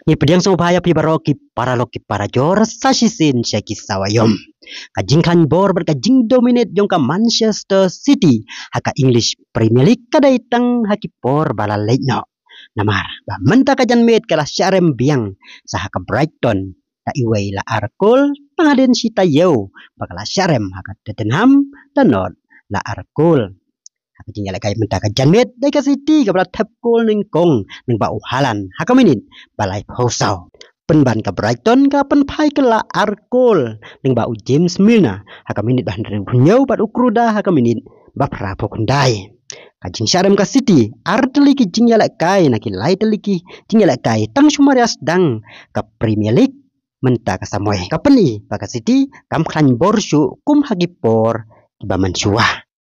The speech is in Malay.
Ngipediang subhaya pi baroki para loki para jor sasisin syaki sawayom. Kajing kan bor berkajing dominate jong ka Manchester City haka English Premier League kadai tang haki por bala no. Namar ba menta kajan met kala syarem biang sahaka Brighton ta iway la arkol pangaden si tayo bakala syarem haka Tottenham tanod la arkol. Haka tinggal kay menta kajan met dai ka City ka bala tap kol ning kong ning ba uhalan haka minit balai hosau. Penban ka Brighton ka penpai ke la arkol ning ba u James Milner haka minit bahan dari punyau bat ukruda haka minit ba prapo kundai. Kajing syarem ka City arteliki jing yalak kai naki lai teliki jing yalak kai tang sumarias dang ka Premier League menta ka samoy ka peni baka City kam klan borsyu kum hagi por kibaman suah.